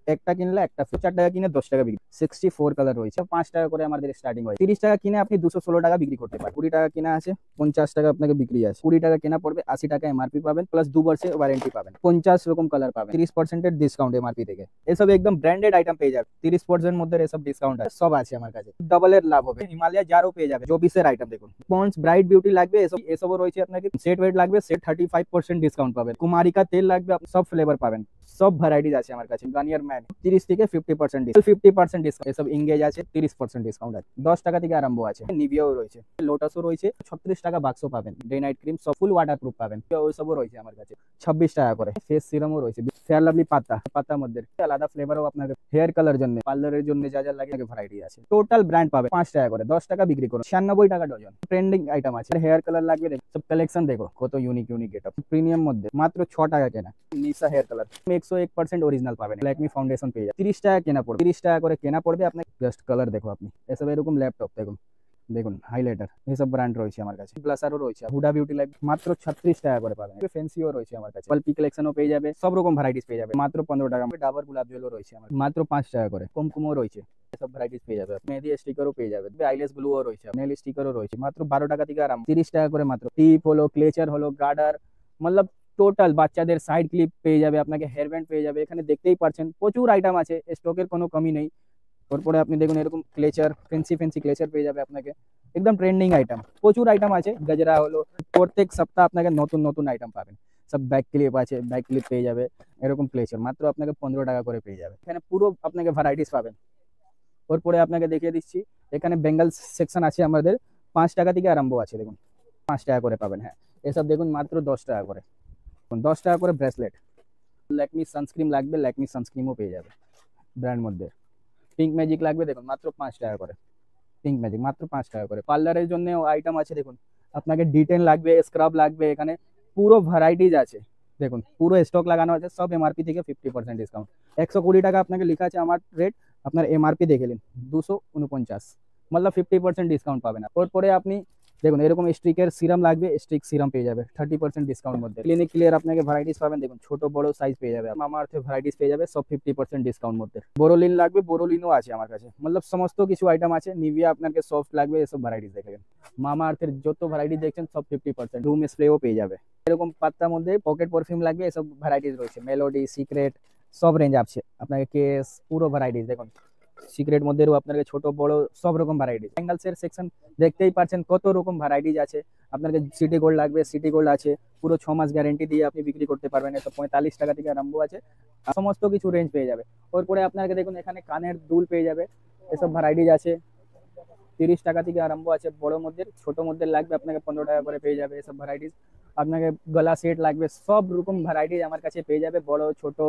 একটা কিনলে একটা 4 টাকা কিনে 10 টাকা বিক্রি। 64 কালার রয়েছে, 5 টাকা করে আমাদের স্টার্টিং হয়। 30 টাকা কিনে আপনি 216 টাকা বিক্রি করতে পারেন। 20 টাকা কিনা আছে, 50 টাকা আপনাকে বিক্রি আছে। 20 টাকা কেনা পড়বে, 80 টাকা এমআরপি পাবেন, প্লাস 2 বছর ওয়ারেন্টি পাবেন। 50 রকম কালার পাবেন, 30% ডিসকাউন্ট এমআরপি থেকে। এসব একদম ব্র্যান্ডেড আইটেম পেয়ে যাবে। 30% মধ্যে এসব ডিসকাউন্ট আছে, সব আছে আমার কাছে। ডবলের লাভ হবে। হিমালয় জারও পেয়ে যাবে, 24-এর আইটেম দেখুন। পন্ডস ব্রাইট বিউটি লাগবে, এসবও রয়েছে। আপনাকে সেট ওয়েট লাগবে, সেট 35% ডিসকাউন্ট পাবেন। কুমারিকা তেল লাগবে, সব ফ্লেভার পাবেন, সব ভ্যারাইটিজ আছে আমার কাছে। গার্নিয়ার ম্যান 30 থেকে 50% ডিসকাউন্ট, 50% ডিসকাউন্ট। এসব ইংগেজ আছে, 30% ডিসকাউন্ট আছে। 10 টাকা থেকে আরম্ভ আছে। নিভিয়াও রয়েছে, লোটাসও রয়েছে। 36 টাকা বাক্স পাবেন। ডে নাইট ক্রিম সব ফুল ওয়াটার প্রুফ পাবেন, ওইসবও রয়েছে আমার কাছে। 26 টাকা করে। ফেস সিরামও রয়েছে। ফেয়ার লাভলি পাতার মধ্যে আলাদা ফ্লেভারও আপনাকে। হেয়ার কালার জন্য, পার্লারের জন্য যা যা লাগে ভ্যারাইটি আছে। টোটাল ব্র্যান্ড পাবে 5 টাকা করে। 10 টাকা বিক্রি করুন, 96 টাকা ডজন। ট্রেন্ডিং আইটেম আছে। হেয়ার কালার লাগবে, সব কালেকশন দেখো কত ইউনিক ইউনিক গেটআপ। প্রিমিয়াম মধ্যে মাত্র 6 টাকা কেনা। নিশা হেয়ার কালার 101% অরিজিনাল পাবেন। ল্যাকমি ফাউন্ডেশন পেয়ে যাবে। 30 টাকা কেনা পড়বে, 30 টাকা করে কেনা পড়বে আপনার। জাস্ট কালার দেখো আপনি, এসব এরকম ল্যাপটপ দেখুন, দেখুন হাইলাইটার, এইসব ব্র্যান্ড রয়েছে আমার কাছে। ব্লাসারও রয়েছে, হুডা বিউটি লাইট মাত্র 36 টাকা করে পাবেন। ফেন্সিও রয়েছে আমার কাছে। পালপি কালেকশনও পেয়ে যাবে, সব রকম ভ্যারাইটিস পেয়ে যাবে মাত্র 15 টাকা। ডাবর গোলাপ জলও রয়েছে আমার মাত্র 5 টাকা করে। কুমকুমও রয়েছে, সব ভ্যারাইটিস পেয়ে যাবে। মেহেদি স্টিকারও পেয়ে যাবে। আইলেস গ্লুও রয়েছে, নেল স্টিকারও রয়েছে। মাত্র 12 টাকা থেকে আরাম। 30 টাকা করে মাত্র। টিপ হলো, ক্লেচার হলো, গার্ডার, মতলব টোটাল বাচ্চাদের সাইড ক্লিপ পেয়ে যাবে আপনাকে। হেয়ার ব্যান্ড পেয়ে যাবে। এখানে দেখতেই পাচ্ছেন প্রচুর আইটেম আছে, স্টকের কোনো কমি নেই। তারপরে আপনি দেখুন এরকম ক্লেচার, ফেন্সি ফেন্সি ক্লেচার পেয়ে যাবে আপনাকে। একদম ট্রেন্ডিং আইটেম, প্রচুর আইটেম আছে। গজরা হলো, প্রত্যেক সপ্তাহ আপনাকে নতুন নতুন আইটেম পাবেন। সব ব্যাক ক্লিপ আছে, ব্যাক ক্লিপ পেয়ে যাবে। এরকম ক্লেচার মাত্র আপনাকে 15 টাকা করে পেয়ে যাবে। এখানে পুরো আপনাকে ভ্যারাইটিস পাবেন। তারপরে আপনাকে দেখিয়ে দিচ্ছি, এখানে বেঙ্গল সেকশন আছে আমাদের। 5 টাকা থেকে আরম্ভ আছে, দেখুন 5 টাকা করে পাবেন। হ্যাঁ, এসব দেখুন মাত্র 10 টাকা করে। 10 টাকা করে ব্রেসলেট। ল্যাকমি সানস্ক্রিন লাগবে, ল্যাকমি সানস্ক্রিনও পেয়ে যাবে ব্র্যান্ড মধ্যে। পিঙ্ক ম্যাজিক লাগবে, দেখুন মাত্র 5 টাকা করে। পিঙ্ক ম্যাজিক মাত্র 5 টাকা করে। পার্লারের জন্য আইটেম আছে, দেখুন আপনাকে ডিটেন লাগবে, স্ক্রাব লাগবে, এখানে পুরো ভ্যারাইটিজ আছে। দেখুন পুরো স্টক লাগানো আছে, সব এমআরপি থেকে 50% ডিসকাউন্ট। 120 টাকা আপনাকে লেখা আছে আমার রেট, আপনার এমআরপি দেখে নিন 249, মতলব 50% ডিসকাউন্ট পাবেন। তারপরে আপনি দেখুন এরকম স্ট্রিকের সিরাম লাগবে, স্ট্রিক সিরাম পেয়ে যাবে 30% ডিসকাউন্ট মধ্যে। ক্লিনিক ক্লিয়ার আপনাকে ভ্যারাইটিস পাবেন, দেখুন ছোট বড় সাইজ পেয়ে যাবে। মামা আর্থে ভ্যারাইটিস পেয়ে যাবে, সব 50% ডিসকাউন্ট মধ্যে। বোরোলিন লাগবে, বোরোলিনও আছে আমার কাছে, মতলব সমস্ত কিছু আইটেম আছে। নিভিয়া আপনাকে সফট লাগবে, এসব ভ্যারাইটিস দেখবেন। মামা আর্থের যত ভ্যারাইটি দেখছেন সব 50%। রুম স্প্রেও পেয়ে যাবে। এরকম পাত্তার মধ্যে পকেট পারফিউম লাগবে, এসব ভ্যারাইটিস রয়েছে। মেলোডি, সিক্রেট, সব রেঞ্জ আছে আপনাকে। কেস পুরো ভ্যারাইটিস দেখুন। সিক্রেট মধ্যেও আপনাকে ছোট বড় সব রকম ভ্যারাইটিস। ব্যাঙ্গলসের সেকশন দেখতেই পাচ্ছেন কত রকম ভ্যারাইটিস আছে। আপনাকে সিটি গোল্ড লাগবে, সিটি গোল্ড আছে, পুরো 6 মাস গ্যারেন্টি দিয়ে আপনি বিক্রি করতে পারবেন। এসব 45 টাকা থেকে আরম্ভ আছে, সমস্ত কিছু রেঞ্জ পেয়ে যাবে। তারপরে আপনাকে দেখুন এখানে কানের দুল পেয়ে যাবে, এসব ভ্যারাইটিস আছে। 30 টাকা থেকে আরম্ভ আছে। বড় মধ্যে, ছোট মধ্যে লাগবে আপনাকে 15 টাকা করে পেয়ে যাবে এসব ভ্যারাইটিস। আপনাকে গলা সেট লাগবে, সব রকম ভ্যারাইটিস আমার কাছে পেয়ে যাবে। বড় ছোট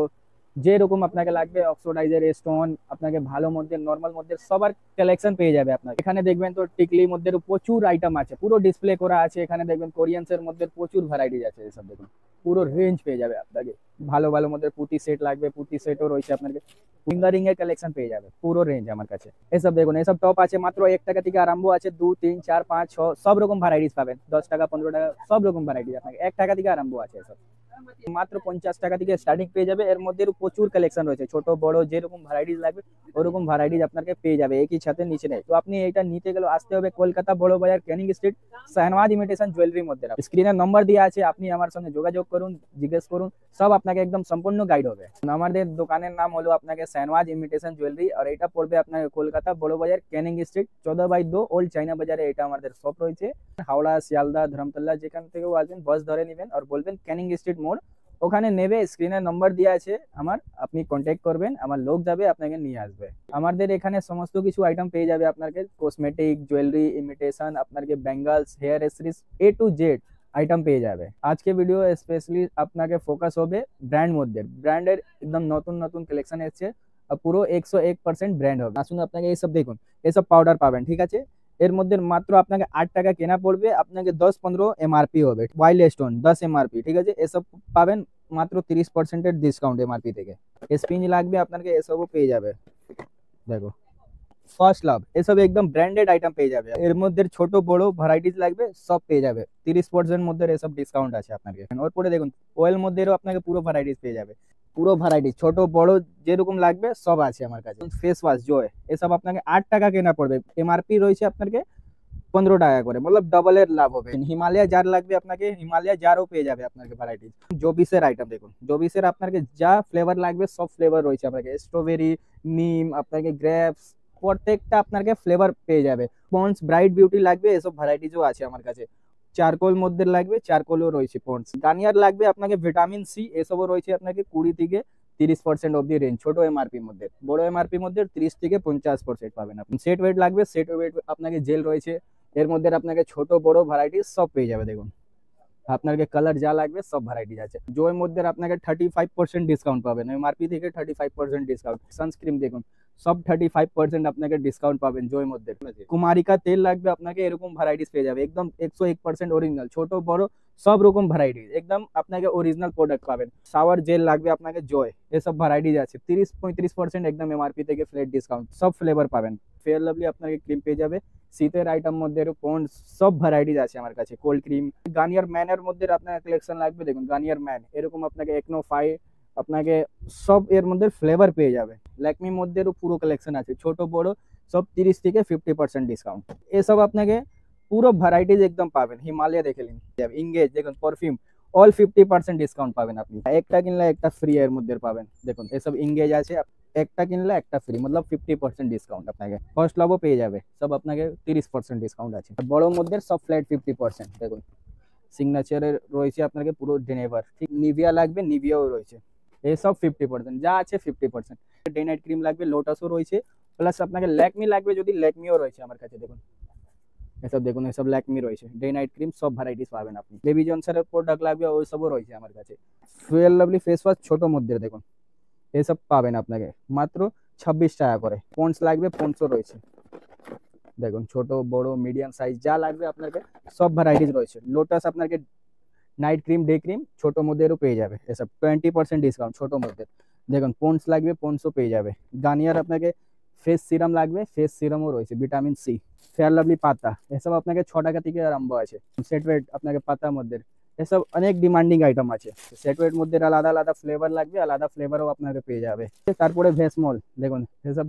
যেরকম আপনাকে লাগবে, অক্সিডাইজার, স্টোন, আপনাকে ভালো মধ্যে, নর্মাল মধ্যে সবার কালেকশন পেয়ে যাবে আপনাকে। এখানে দেখবেন তো টিকলি মধ্যে প্রচুর আইটেম আছে, পুরো ডিসপ্লে করা আছে। এখানে দেখবেন কোরিয়ান্সের মধ্যে প্রচুর ভ্যারাইটিস আছে। এসব দেখুন পুরো রেঞ্জ পেয়ে যাবে আপনাকে। ভালো ভালো মধ্যে পুঁতি সেট লাগবে, পুঁতি সেটও রয়েছে আপনাকে। ফিঙ্গারিং এর কালেকশন পেয়ে যাবে, পুরো রেঞ্জ আমার কাছে। এসব দেখুন, এসব টপ আছে মাত্র 1 টাকা থেকে আরম্ভ আছে। 2, 3, 4, 5, 6 সব রকম ভ্যারাইটিস পাবেন। 10 টাকা, 15 টাকা সব রকম ভ্যারাইটিস আপনাকে 1 টাকা থেকে আরম্ভ আছে। এসব মাত্র 50 টাকা থেকে স্টার্টিং পেয়ে যাবে। এর মধ্যে প্রচুর কালেকশন রয়েছে, ছোট বড় যেরকম ভ্যারাইটিস লাগবে ওরকম ভ্যারাইটিস আপনাকে পেয়ে যাবে একই ছাতে নিচে নেই। তো আপনি এটা নিতে গেলে আসতে হবে কলকাতা বড় বাজার, ক্যানিং স্ট্রিট, শাহনওয়াজ ইমিটেশন জুয়েলারির মধ্যে। স্ক্রিনের নম্বর দেওয়া আছে, আপনি আমার সঙ্গে যোগাযোগ করুন, জিজ্ঞেস করুন, সব আপনাকে একদম সম্পূর্ণ গাইড হবে। আমাদের দোকানের নাম হলো আপনাকে শাহনওয়াজ ইমিটেশন জুয়েলারি, আর এটা পড়বে আপনাকে কলকাতা বড় বাজার, ক্যানিং স্ট্রিট 14/2 ওল্ড চাইনা বাজারে এটা আমাদের শপ রয়েছে। হাওড়া, শিয়ালদা, ধরমতলা যেখান থেকেও আসবেন বাস ধরে নেবেন আর বলবেন ক্যানিং স্ট্রিট মোড়, ওখানে নেবে। স্ক্রিনের নম্বর দেওয়া আছে আমার, আপনি কন্ট্যাক্ট করবেন, আমার লোক যাবে আপনাকে নিয়ে আসবে। আমাদের এখানে সমস্ত কিছু আইটেম পেয়ে যাবে আপনাকে। কসমেটিক, জুয়েলারি, ইমিটেশন, আপনাকে bangles, hair accessories, A to Z item পেয়ে যাবে। আজকে ভিডিও স্পেশালি আপনাকে ফোকাস হবে ব্র্যান্ড মধ্যে। ব্র্যান্ডের একদম নতুন নতুন কালেকশন এসেছে, আর পুরো 101% ব্র্যান্ড হবে। আসুন আপনাকে এইসব দেখুন, এসব পাউডার পাবেন, ঠিক আছে। এর মধ্যে মাত্র আপনাকে 8 টাকা কেনা পড়বে, আপনাকে 10-15 এমআরপি হবে। ওয়াইল্ড স্টোন 10 এমআরপি, ঠিক আছে। এসব পাবেন মাত্র 30% ডিসকাউন্ট এমআরপি থেকে। স্পিঞ্জ লাগবে আপনাকে, এসবও পেয়ে যাবে। দেখো ফার্স্ট লাভ, এসব একদম ব্র্যান্ডেড আইটেম পেয়ে যাবে। এর মধ্যে ছোট বড় ভ্যারাইটিস লাগবে, সব পেয়ে যাবে। 30% মধ্যে এসব ডিসকাউন্ট আছে আপনাকে। ওর পরে দেখুন ওয়েল মধ্যেও আপনাকে পুরো ভ্যারাইটিস পেয়ে যাবে। পুরো ভ্যারাইটি ছোট বড় যেরকম লাগবে সব আছে আমার কাছে। ফেস ওয়াশ জয় এসব আপনাকে 8 টাকা কেনা পড়বে, এমআরপি রয়েছে আপনাকে 15 টাকা করে, মতলব ডবল এর লাভ হবে। হিমালয় জার লাগবে আপনাকে, হিমালয় জারও পেয়ে যাবে আপনাকে ভ্যারাইটি। জবিসের আইটেম দেখুন, জবিসের আপনাকে যা ফ্লেভার লাগবে সব ফ্লেভার রয়েছে আপনাকে, স্ট্রবেরি, নিম, আপনাকে গ্রেপস, প্রত্যেকটা আপনাকে ফ্লেভার পেয়ে যাবে। পন্ডস ব্রাইট বিউটি লাগবে, এসব ভ্যারাইটিজও আছে আমার কাছে। চারকোল মধ্যে লাগবে, চারকোলও রয়েছে। পন্ডস গার্নিয়ার লাগবে আপনাকে, ভিটামিন সি এসবও রয়েছে আপনাকে 20 থেকে 30% অব্দি রেঞ্জ, ছোট এমআরপি মধ্যে। বড় এমআরপি মধ্যে 30 থেকে 50% পাবেন আপনি। সেট ওয়েট লাগবে, সেট ওয়েট আপনাকে জেল রয়েছে এর মধ্যে, আপনাকে ছোট বড় ভ্যারাইটি সব পেয়ে যাবে। দেখুন আপনাকে কালার যা লাগবে সব ভ্যারাইটিজ আছে। জোয়ের মধ্যে আপনাকে 35% ডিসকাউন্ট পাবেন, এমআরপি থেকে 35% ডিসকাউন্ট। সানস্ক্রিন দেখুন সব 35% আপনাকে ডিসকাউন্ট পাবেন জোয়ের মধ্যে। কুমারিকা তেল লাগবে আপনাকে, এরকম ভ্যারাইটিস পেয়ে যাবে একদম 101% অরিজিনাল, ছোট বড় সব রকম ভ্যারাইটিস একদম আপনাকে অরিজিনাল প্রোডাক্ট পাবেন। শাওয়ার জেল লাগবে আপনাকে জয়, এসব ভ্যারাইটিস আছে 30-35% একদম এমআরপি থেকে ফ্ল্যাট ডিসকাউন্ট, সব ফ্লেভার পাবেন। ফেয়ার লাভলি আপনাকে ক্রিম পেয়ে যাবে, শীতের আইটেম মধ্যে পন্ডস সব ভ্যারাইটিস আছে আমার কাছে। কোল্ড ক্রিম, গার্নিয়ার ম্যানের মধ্যে আপনার কালেকশন লাগবে, দেখুন গার্নিয়ার ম্যান এরকম আপনাকে একনো 5 আপনাকে সব এর মধ্যে ফ্লেভার পেয়ে যাবে। ল্যাকমি মধ্যে পুরো কালেকশন আছে, ছোট বড় সব 30 থেকে 50% ডিসকাউন্ট। এসব আপনাকে পুরো ভ্যারাইটিস একদম পাবেন। হিমালয় দেখে নিন, ইংগেজ দেখুন পারফিউম অল 50% ডিসকাউন্ট পাবেন আপনি। একটা কিনলে একটা ফ্রি এর মধ্যে পাবেন। দেখুন এসব ইংগেজ আছে, একটা কিনলে একটা ফ্রি, মতলব 50% ডিসকাউন্ট আপনাকে। ফার্স্ট লাভও পেয়ে যাবে, সব আপনাকে 30% ডিসকাউন্ট আছে। বড় মধ্যে সব ফ্ল্যাট 50%। দেখুন সিগনেচারের রয়েছে আপনাকে পুরো ডেনেভার, ঠিক নিভিয়া লাগবে নিভিয়াও রয়েছে, এসব 50% যা আছে 50%। ডে নাইট ক্রিম লাগবে লোটাসও রয়েছে, প্লাস আপনাকে ল্যাকমি লাগবে যদি ল্যাকমিও রয়েছে আমার কাছে। দেখুন এসব দেখুন, এসব ল্যাকমি রয়েছে, ডে নাইট ক্রিম সব ভ্যারাইটিস পাবেন আপনি। বেবি জনসনের প্রোডাক্ট লাগবে ওই সবও রয়েছে আমার কাছে। ফেয়ার লাভলি ফেস ওয়াশ ছোট মধ্যে দেখুন এসব পাবেন আপনাকে মাত্র 26 টাকা করে। পন্ডস লাগবে, পন্ডসও রয়েছে দেখুন, ছোট বড় মিডিয়াম সাইজ যা লাগবে আপনাকে সব ভ্যারাইটিস রয়েছে। লোটাস আপনাকে নাইট ক্রিম ডে ক্রিম ছোট মধ্যেও পেয়ে যাবে, এসব 20% ডিসকাউন্ট ছোট মধ্যে। দেখুন পন্ডস লাগবে, পন্ডসও পেয়ে যাবে। গার্নিয়ার আপনাকে ফেস সিরাম লাগবে, ফেস সিরামও রয়েছে, ভিটামিন সি। ফেয়ার লাভলি পাতা এসব আপনাকে 6 টাকা থেকে আরম্ভ আছে। সেট ওয়েট আপনাকে পাতার মধ্যে, এসব অনেক ডিমান্ডিং আইটেম আছে। সেট ওয়েট মধ্যে আলাদা আলাদা ফ্লেভার লাগবে, আলাদা ফ্লেভারও আপনাকে পেয়ে যাবে। তারপরে ভেসমল দেখুন, এসব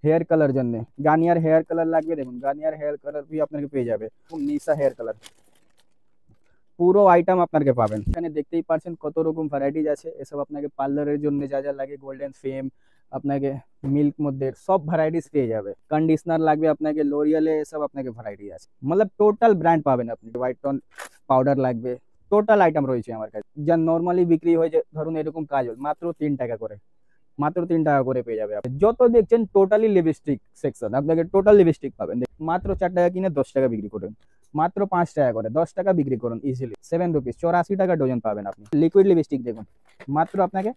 হেয়ার কালার জন্য গার্নিয়ার হেয়ার কালার লাগবে, দেখুন গার্নিয়ার হেয়ার কালার भी আপনাকে পেয়ে যাবে। নিশা হেয়ার কালার পুরো আইটেম আপনাকে পাবেন এখানে। দেখতেই পাচ্ছেন কত রকম ভ্যারাইটিজ আছে। এসব আপনাকে পার্লারের জন্য যা যা লাগে, গোল্ডেন ফেম আপনাকে মিল্ক মধ্যে সব ভ্যারাইটিস পেয়ে যাবে। কন্ডিশনার লাগবে আপনাকে লোরিয়ালে, এসব আপনাকে ভ্যারাইটি আছে, মতলব টোটাল ব্র্যান্ড পাবেন আপনি। হোয়াইট টোন পাউডার লাগবে, টোটাল আইটেম রয়েছে আমার কাছে। যা নর্মালি বিক্রি হয় যে ধরুন এরকম কাজল মাত্র 3 টাকা করে, মাত্র 3 টাকা করে পেয়ে যাবে আপনি। যত দেখছেন টোটালি লিপস্টিক সেকশন, আপনাকে টোটাল লিপস্টিক পাবেন। মাত্র 4 টাকা কিনে 10 টাকা বিক্রি করুন, মাত্র 5 টাকা করে 10 টাকা বিক্রি করুন ইজিলি। 7 রুপিস 84 টাকা ডজন পাবেন আপনি। লিকুইড লিপস্টিক দেখুন মাত্র আপনাকে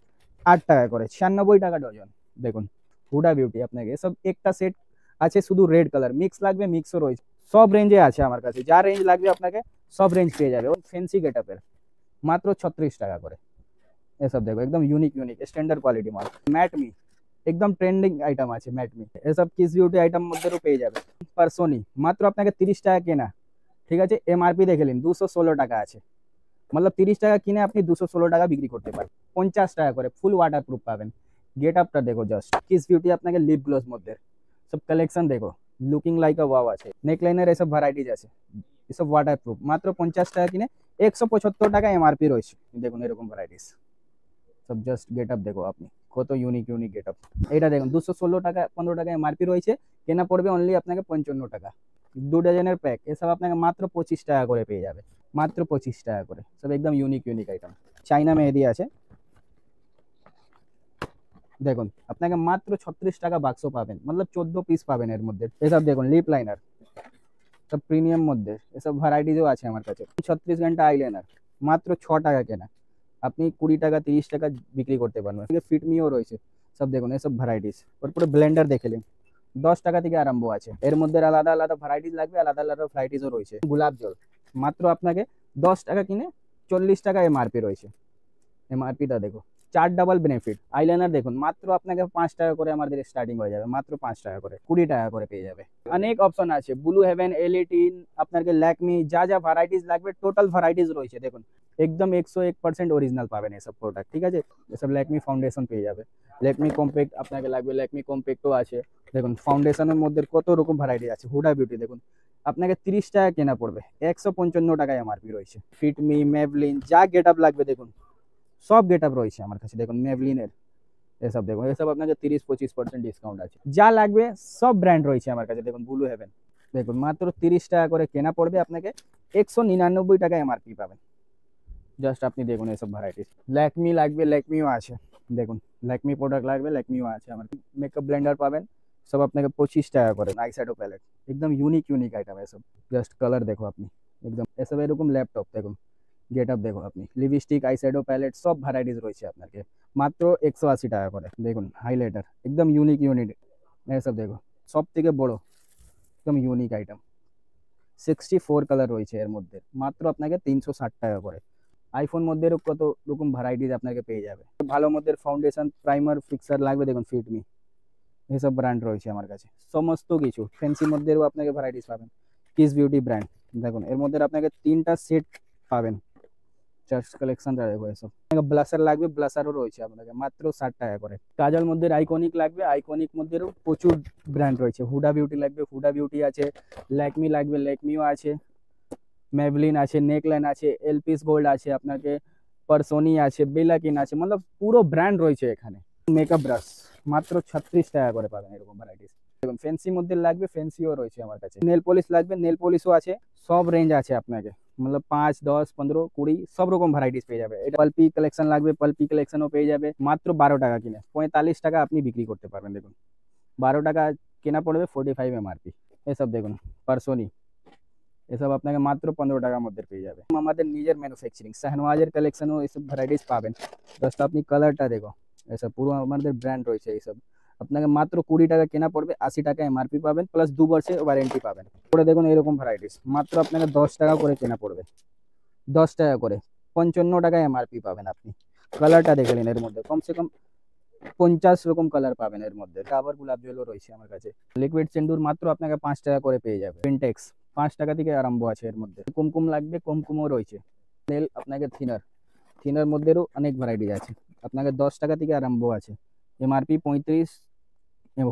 8 টাকা করে, 96 টাকা ডজন। দেখুন হুডা বিউটি আপনাকে এসব একটা সেট আছে, শুধু রেড কালার মিক্স লাগবে, মিক্সও রয়েছে, সব রেঞ্জে আছে আমার কাছে। যা রেঞ্জ লাগবে আপনাকে সব রেঞ্জ পেয়ে যাবে। ফ্যান্সি গেটআপের মাত্র 36 টাকা করে। এসব দেখো একদম ইউনিক ইউনিক স্ট্যান্ডার্ড কোয়ালিটি মাল। ম্যাটমি একদম ট্রেন্ডিং আইটেম আছে ম্যাটমি, এসব কিস বিউটি আইটেম মধ্যেও পেয়ে যাবে। পারসোনি মাত্র আপনাকে 30 টাকা কেনা, ঠিক আছে। এমআরপি দেখে নিন 216 টাকা আছে, মতলব 30 টাকা কিনে আপনি 216 টাকা বিক্রি করতে পারেন। 50 টাকা করে ফুল ওয়াটার প্রুফ পাবেন। গেট আপটা দেখো জাস্ট, কিস বিউটি আপনাকে লিপ গ্লোস মধ্যে সব কালেকশন দেখো, লুকিং লাইক আ ওয়াও আছে। নেকলাইনের এসব ভ্যারাইটিজ আছে, এসব ওয়াটার প্রুফ মাত্র 50 টাকা কিনে 175 টাকা এমআরপি রয়েছে। দেখুন এরকম ভ্যারাইটিস সব, জাস্ট গেট আপ দেখো আপনি কত ইউনিক ইউনিক গেট আপ। এটা দেখুন 216 টাকা 15 টাকা এমআরপি রয়েছে, কেনা পড়বে অনলি আপনাকে 55 টাকা। 2 ডজনের প্যাক, এসব আপনাকে মাত্র 25 টাকা করে পেয়ে যাবে, মাত্র 25 টাকা করে। সব একদম ইউনিক ইউনিক আইটেম। চাইনা মেহেদি আছে দেখুন, আপনাকে মাত্র 36 টাকা বাক্স পাবেন, মতলব 14 পিস পাবেন এর মধ্যে। এসব দেখুন লিপ লাইনার সব প্রিমিয়াম মধ্যে, এসব ভ্যারাইটিজও আছে আমার কাছে। 36 ঘন্টা আইলাইনার মাত্র 6 টাকা কেনা, আপনি 20 টাকা 30 টাকা বিক্রি করতে পারবেন। ফিটমিও রয়েছে সব দেখুন, এসব ভ্যারাইটিস। ওরপরে ব্লেন্ডার দেখে নিন 10 টাকা থেকে আরম্ভ আছে, এর মধ্যে আলাদা আলাদা ভ্যারাইটিস লাগবে, আলাদা আলাদা ভ্যারাইটিসও রয়েছে। গোলাপ জল মাত্র আপনাকে 10 টাকা কিনে 40 টাকা এমআরপি রয়েছে। এমআরপিটা দেখো চার ডাবল বেনিফিট আইলাইনার দেখুন মাত্র আপনাকে 5 টাকা করে আমাদের স্টার্টিং হয়ে যাবে, মাত্র 5 টাকা করে, 20 টাকা করে পেয়ে যাবে। অনেক অপশন আছে, ব্লু হেভেন, এল18, আপনাকে ল্যাকমি, যা যা ভ্যারাইটিস লাগবে টোটাল ভ্যারাইটিস রয়েছে। দেখুন একদম 101% অরিজিনাল পাবেন এসব প্রোডাক্ট, ঠিক আছে। এসব ল্যাকমি ফাউন্ডেশন পেয়ে যাবে, ল্যাকমি কম্প্যাক্ট আপনাকে লাগবে, ল্যাকমি কম্প্যাক্টও আছে। দেখুন ফাউন্ডেশনের মধ্যে কত রকম ভ্যারাইটি আছে। হুডা বিউটি দেখুন আপনাকে 30 টাকা কেনা পড়বে, 155 টাকায় এমআরপি রয়েছে। ফিটমি, মেভলিন, যা গেট আপ লাগবে দেখুন সব গেট আপ রয়েছে আমার কাছে। দেখুন মেভলিনের এসব দেখুন, এসব আপনাকে 30-25% ডিসকাউন্ট আছে। যা লাগবে সব ব্র্যান্ড রয়েছে আমার কাছে। দেখুন ব্লু হেভেন দেখুন মাত্র 30 টাকা করে কেনা পড়বে, আপনাকে 199 টাকা এমআরপি পাবেন। জাস্ট আপনি দেখুন এসব ভ্যারাইটিস। ল্যাকমি লাগবে, ল্যাকমিও আছে। দেখুন ল্যাকমি প্রোডাক্ট লাগবে, ল্যাকমিও আছে আমার। মেকআপ ব্লেন্ডার পাবেন সব আপনাকে 25 টাকা করে। আই শ্যাডো প্যালেট একদম ইউনিক ইউনিক আইটেম এসব। জাস্ট কালার দেখো আপনি, একদম এসব এরকম ল্যাপটপ দেখুন, গেট আপ দেখো আপনি, লিপস্টিক, আই শ্যাডো প্যালেট সব ভ্যারাইটিস রয়েছে আপনাকে মাত্র 180 টাকা করে। দেখুন হাইলাইটার একদম ইউনিক ইউনিক এসব দেখো, সব থেকে বড় একদম ইউনিক আইটেম। 64 কালার রয়েছে এর মধ্যে, মাত্র আপনাকে 360 টাকা করে। আইফোন মধ্যে কত রকম ভ্যারাইটিস আপনাকে পেয়ে যাবে। ভালো মধ্যে ফাউন্ডেশন, প্রাইমার, ফিক্সার লাগবে দেখুন ফিটমি, এসব ব্র্যান্ড রয়েছে আমার কাছে সমস্ত কিছু। ফ্যান্সি মধ্যেও আপনাকে ভ্যারাইটিস পাবেন। কিস বিউটি ব্র্যান্ড দেখুন, এর মধ্যে আপনাকে 3টা সেট পাবেন। জাস্ট কালেকশনটা দেখো এসব। ব্লাসার লাগবে, ব্লাসারও রয়েছে আপনাকে মাত্র 60 টাকা করে। কাজল মধ্যে আইকনিক লাগবে, আইকনিক মধ্যেও প্রচুর ব্র্যান্ড রয়েছে। হুডা বিউটি লাগবে, হুডা বিউটি আছে। ল্যাকমি লাগবে, ল্যাকমিও আছে। মেভলিন আছে, নেকলাইন আছে, এলপিস গোল্ড আছে, আপনাকে পারসোনি আছে, বেলাকিন আছে, मतलब পুরো ব্র্যান্ড রয়েছে এখানে। মেকআপ ব্রাশ মাত্র 36 টাকা করে পাবেন এরকম ভ্যারাইটিস। দেখুন ফ্যান্সি মধ্যে লাগবে, ফ্যান্সিও রয়েছে আমার কাছে। নেল পলিশ লাগবে, নেল পলিশও আছে। সব রেঞ্জ আছে আপনাকে, मतलब 5, 10, 15, 20 সব রকম ভ্যারাইটিস পেয়ে যাবে। এটা পালপি কালেকশন লাগবে, পালপি কালেকশনও পেয়ে যাবে মাত্র 12 টাকা কিনে 45 টাকা আপনি বিক্রি করতে পারবেন। দেখুন 12 টাকা কেনা পড়বে, 45 এমআরপি। এসব দেখুন পারসোনি, এসব আপনাকে মাত্র 15 টাকার মধ্যে পেয়ে যাবে। আমাদের নিজের ম্যানুফ্যাকচারিং, শাহনওয়াজের কালেকশনও এসব ভ্যারাইটিস পাবেন। জাস্ট আপনি কালারটা দেখো, এসব পুরো আমাদের ব্র্যান্ড রয়েছে। এইসব আপনাকে মাত্র 20 টাকা কেনা পড়বে, 80 টাকা এমআরপি পাবেন, প্লাস 2 বছরের ওয়ারেন্টি পাবেন। পরে দেখুন এরকম ভ্যারাইটিস মাত্র আপনাকে 10 টাকা করে কেনা পড়বে, 10 টাকা করে, 55 টাকা এমআরপি পাবেন আপনি। কালারটা দেখে নিন, এর মধ্যে কমসে কম 50 রকম কালার পাবেন এর মধ্যে। কাভার গোলাপ জলও রয়েছে আমার কাছে। লিকুইড সিন্দুর মাত্র আপনাকে 5 টাকা করে পেয়ে যাবে। পেন্টেক্স 5 টাকা থেকে আরম্ভ আছে এর মধ্যে। কুমকুম লাগবে, কুমকুমও রয়েছে। তেল আপনাকে থিনার, থিনার মধ্যেও অনেক ভ্যারাইটিস আছে। আপনাকে 10 টাকা থেকে আরম্ভ আছে, এমআরপি 35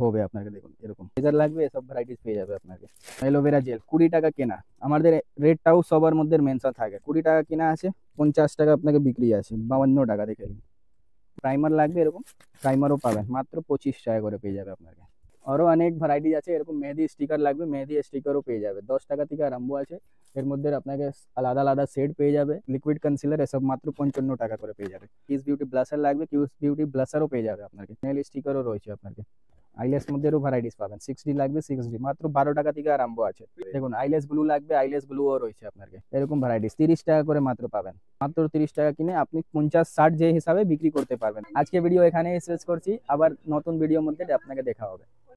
হবে আপনাকে। দেখুন এরকম লেজার লাগবে, এসব ভ্যারাইটিস পেয়ে যাবে আপনাকে। অ্যালোভেরা জেল 20 টাকা কেনা, আমাদের রেটটাও সবার মধ্যে মেনশন থাকে। 20 টাকা কেনা আছে, 50 টাকা আপনাকে বিক্রি আছে, 52 টাকা দেখে নিন। প্রাইমার লাগবে, এরকম প্রাইমারও পাবেন মাত্র 25 টাকা করে পেয়ে যাবে আপনাকে। আরও অনেক ভ্যারাইটিস আছে। এরকম মেহেদি স্টিকার লাগবে, মেহেদি স্টিকারও পেয়ে যাবে। 10 টাকা থেকে আরম্ভ আছে, এর মধ্যে আপনাকে আলাদা আলাদা সেট পেয়ে যাবে। লিকুইড কনসিলার এসব মাত্র 55 টাকা করে পেয়ে যাবে। কিস বিউটি ব্লাশার লাগবে, কিস বিউটি ব্লাশারও পেয়ে যাবে আপনাকে। নেল স্টিকারও রয়েছে আপনাকে। আইলেস মধ্যেও ভ্যারাইটিস পাবেন। 6D লাগবে, 6D মাত্র 12 টাকা থেকে আরম্ভ আছে। দেখুন আইলেস ব্লু লাগবে, আইলেস ব্লুও রয়েছে আপনাকে। এরকম ভ্যারাইটিস 30 টাকা করে মাত্র পাবেন। মাত্র 30 টাকা কিনে আপনি 50-60 যে হিসাবে বিক্রি করতে পারবেন। আজকে ভিডিও এখানেই শেষ করছি, আবার নতুন ভিডিওর মধ্যে আপনাকে দেখা হবে।